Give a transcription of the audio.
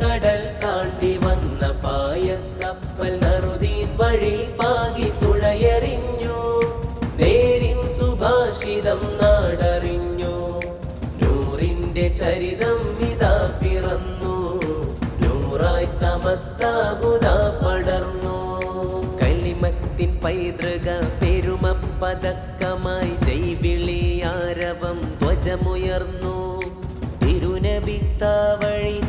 കടൽ താണ്ടി വന്ന പായക്കപ്പൽ നറുദീൻ വഴി പാകി തുഴയെറിഞ്ഞു. നേരിൻ സുഭാഷിതം നാടറിഞ്ഞു. നൂറിന്റെ ചരിതം ഇതാ പിറന്നു. നൂറായി സമസ്ത ഹുദാ പടർന്നു. കലിമത്തിൻ പൈതൃക പെരുമപ്പതക്കമായി ജൈവിളിയാരവം ധ്വജമുയർന്നു. തിരുനബിത്താവഴി